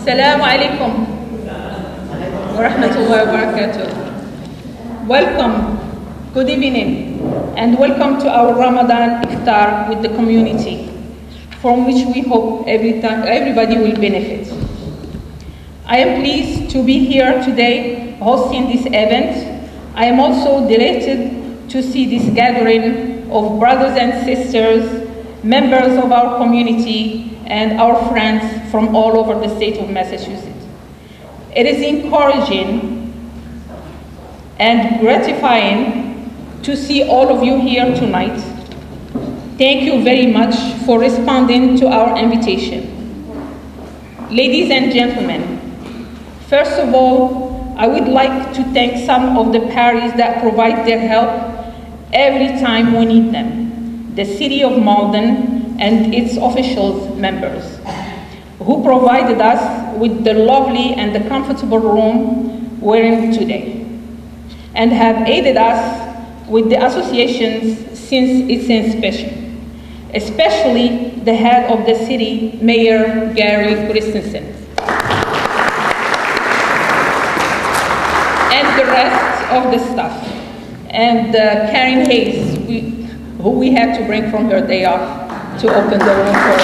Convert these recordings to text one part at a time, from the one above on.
Assalamu alaikum wa rahmatullahi wa barakatuh. Welcome, good evening, and welcome to our Ramadan IFTAR with the community, from which we hope everybody will benefit. I am pleased to be here today hosting this event. I am also delighted to see this gathering of brothers and sisters, members of our community, and our friends from all over the state of Massachusetts. It is encouraging and gratifying to see all of you here tonight. Thank you very much for responding to our invitation. Ladies and gentlemen, first of all, I would like to thank some of the parish that provide their help every time we need them. The City of Malden and its officials members, who provided us with the lovely and the comfortable room we're in today, and have aided us with the associations since its inception, especially the head of the city, Mayor Gary Christensen, and the rest of the staff, and Karen Hayes, who we had to bring from her day off to open the room for us.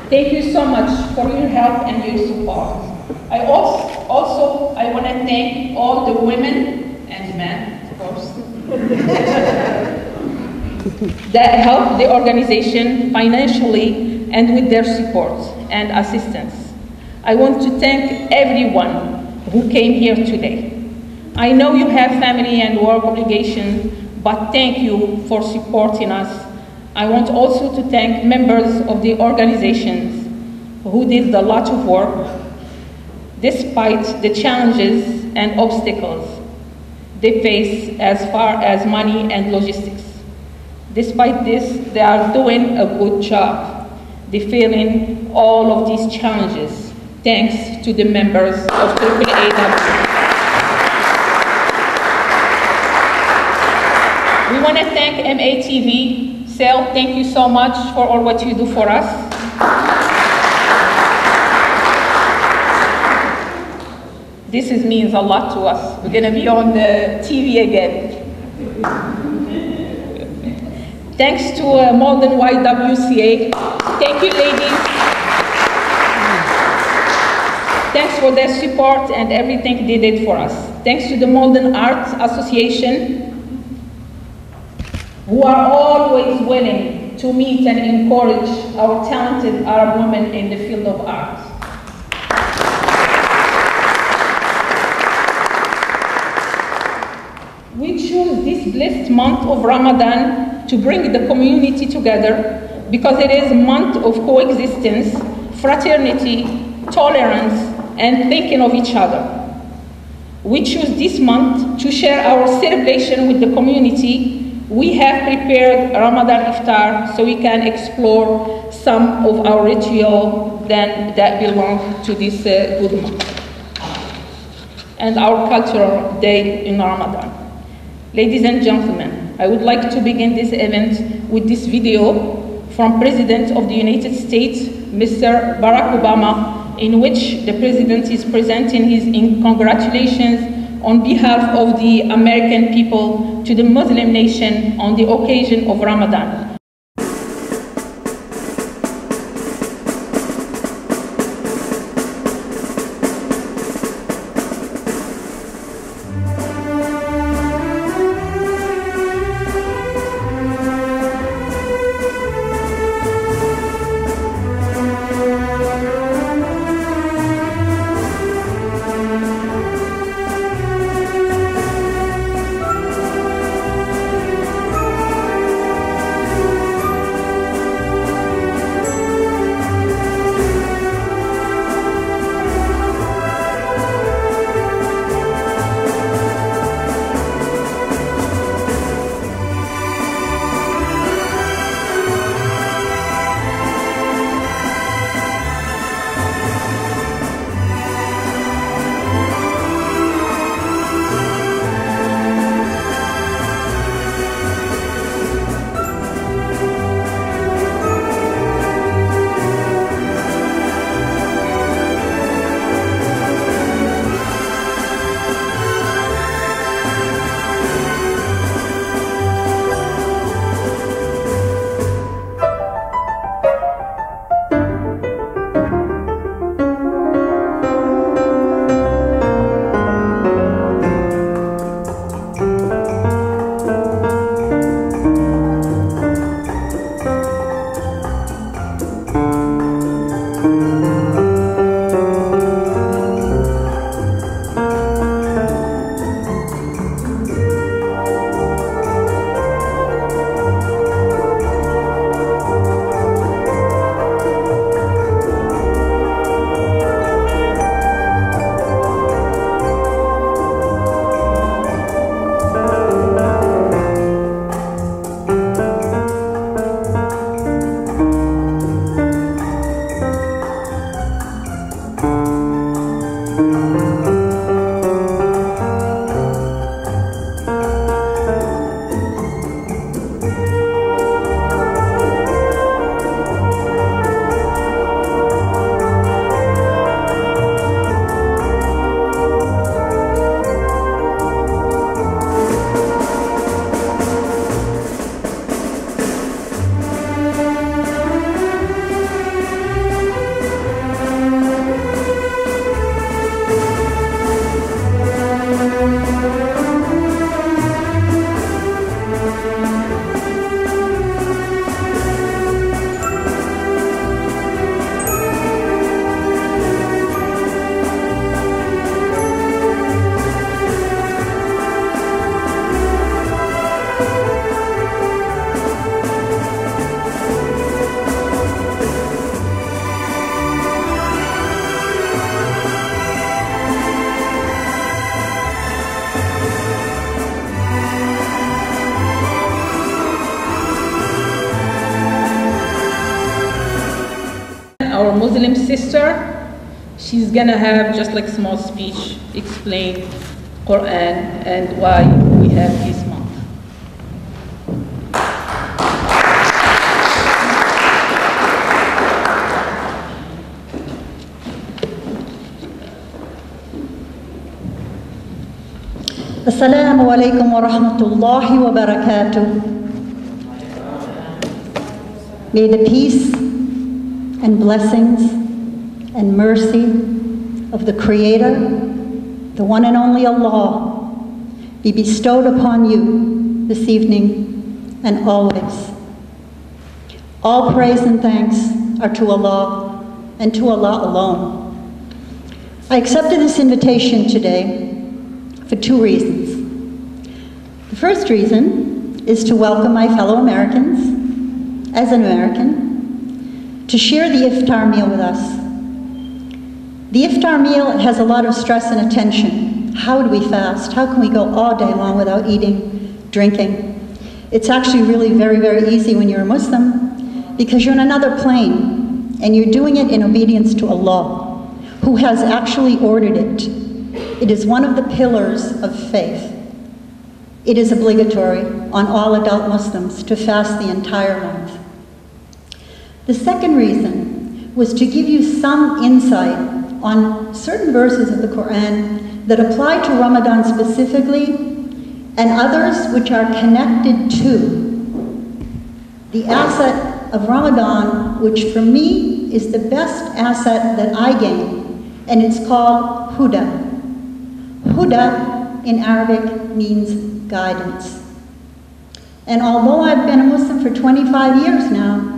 Thank you so much for your help and your support. I also want to thank all the women and men, of course, that helped the organization financially and with their support and assistance. I want to thank everyone who came here today. I know you have family and work obligations, but thank you for supporting us. I want also to thank members of the organizations who did a lot of work despite the challenges and obstacles they face as far as money and logistics. Despite this, they are doing a good job defeating all of these challenges, thanks to the members of AAAW. We want to thank MATV. Sal, thank you so much for all what you do for us. This means a lot to us. We're going to be on the TV again. Thanks to Malden YWCA. Thank you, ladies. Thanks for their support and everything they did for us. Thanks to the Malden Arts Association, who are always willing to meet and encourage our talented Arab women in the field of art. We choose this blessed month of Ramadan to bring the community together because it is a month of coexistence, fraternity, tolerance, and thinking of each other. We choose this month to share our celebration with the community. We have prepared Ramadan IFTAR so we can explore some of our ritual that belong to this good month and our cultural day in Ramadan. Ladies and gentlemen, I would like to begin this event with this video from President of the United States, Mr. Barack Obama, in which the President is presenting his congratulations on behalf of the American people to the Muslim nation on the occasion of Ramadan. Muslim sister, she's gonna have just like a small speech, explain Quran and why we have this month. Assalamu alaikum wa rahmatullahi wa barakatuh. May the peace and blessings and mercy of the Creator, the one and only Allah, be bestowed upon you this evening and always. All praise and thanks are to Allah and to Allah alone. I accepted this invitation today for two reasons. The first reason is to welcome my fellow Americans, as an American, to share the iftar meal with us. The iftar meal has a lot of stress and attention. How do we fast? How can we go all day long without eating, drinking? It's actually really very, very easy when you're a Muslim because you're on another plane and you're doing it in obedience to Allah, who has actually ordered it. It is one of the pillars of faith. It is obligatory on all adult Muslims to fast the entire month. The second reason was to give you some insight on certain verses of the Quran that apply to Ramadan specifically and others which are connected to the asset of Ramadan, which for me is the best asset that I gain, and it's called Huda. Huda in Arabic means guidance. And although I've been a Muslim for 25 years now,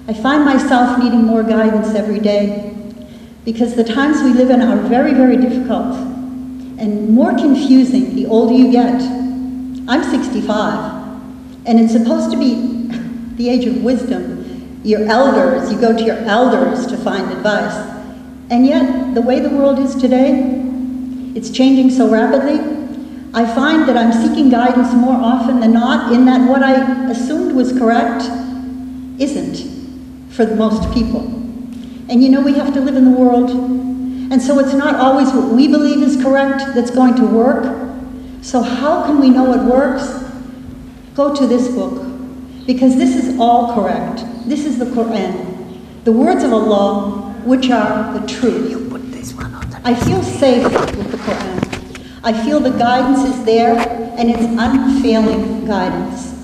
I find myself needing more guidance every day because the times we live in are very, very difficult and more confusing the older you get. I'm 65, and it's supposed to be the age of wisdom. Your elders, you go to your elders to find advice. And yet, the way the world is today, it's changing so rapidly. I find that I'm seeking guidance more often than not in that what I assumed was correct isn't for most people. And you know, we have to live in the world. And so it's not always what we believe is correct that's going to work. So how can we know what works? Go to this book, because this is all correct. This is the Quran, the words of Allah, which are the truth. I feel safe with the Quran. I feel the guidance is there, and it's unfailing guidance.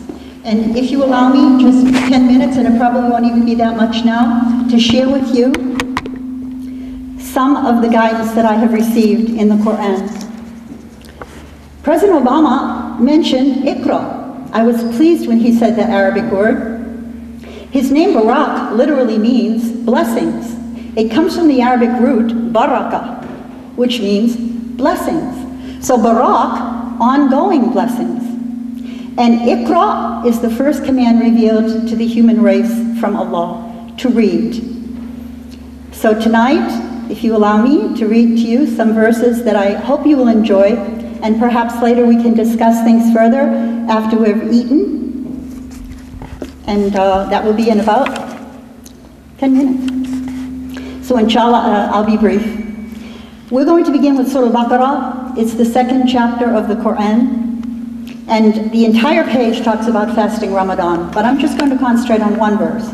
And if you allow me just 10 minutes, and it probably won't even be that much now, to share with you some of the guidance that I have received in the Quran. President Obama mentioned Iqra. I was pleased when he said that Arabic word. His name Barak literally means blessings. It comes from the Arabic root baraka, which means blessings. So Barak, ongoing blessings. And Iqra is the first command revealed to the human race from Allah, to read. So tonight, if you allow me to read to you some verses that I hope you will enjoy, and perhaps later we can discuss things further after we've eaten. And that will be in about 10 minutes. So inshallah, I'll be brief. We're going to begin with Surah Al-Baqarah. It's the second chapter of the Quran. And the entire page talks about fasting Ramadan. But I'm just going to concentrate on one verse.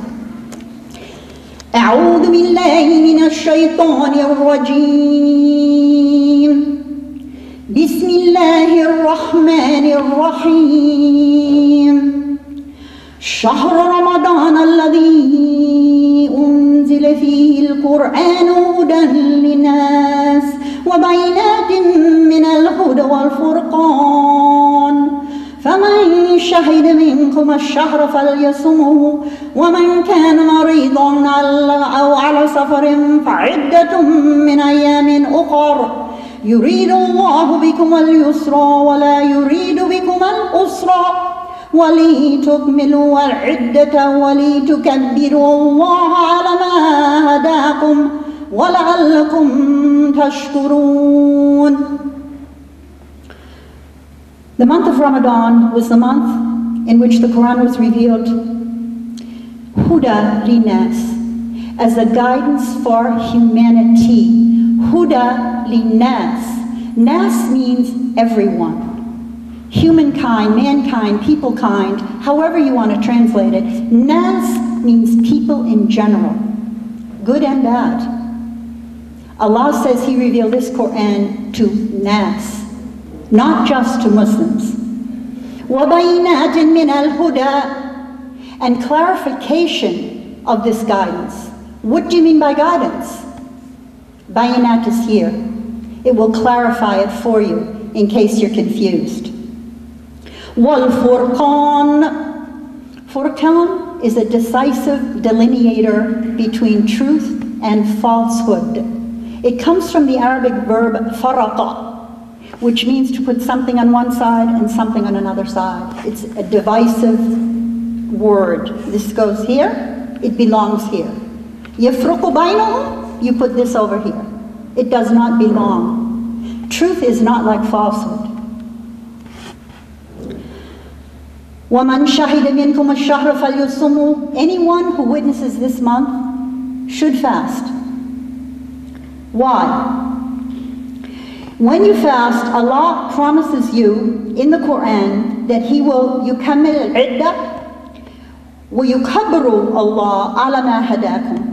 أعوذ بالله من الشيطان الرجيم بسم الله الرحمن الرحيم شهر رمضان الذي أنزل فيه القرآن هدى للناس وبينات من الهدى والفرقان فمن شهد منكم الشهر فليصمه ومن كان مريضا أو على سفر فعدة من أيام أخر يريد الله بكم اليسر ولا يريد بكم العسر ولتكملوا العدة ولتكبروا الله على ما هداكم ولعلكم تشكرون. The month of Ramadan was the month in which the Quran was revealed. Huda linas. as a guidance for humanity. Huda linnas. Nas means everyone. Humankind, mankind, peoplekind, however you want to translate it. Nas means people in general, good and bad. Allah says He revealed this Quran to Nas, not just to Muslims. وَبَيِّنَاتٍ مِّنَ الْهُدَى, and clarification of this guidance. What do you mean by guidance? Bayinat is here. It will clarify it for you in case you're confused. وَالْفُرْقَانِ. Furqan is a decisive delineator between truth and falsehood. It comes from the Arabic verb faraqa, which means to put something on one side and something on another side. It's a divisive word. This goes here, it belongs here. يَفْرُقُ بَيْنَهُمْ, you put this over here. It does not belong. Truth is not like falsehood. وَمَنْ شَهِدَ مِنْكُمُ الشَّهْرَ فَلْيُصُمْهُ. Anyone who witnesses this month should fast. Why? When you fast, Allah promises you in the Quran that He will يُكَمِّلْ الْعِدَّةِ وَيُكَبِّرُ اللَّهُ عَلَى مَا هَدَاكُمْ.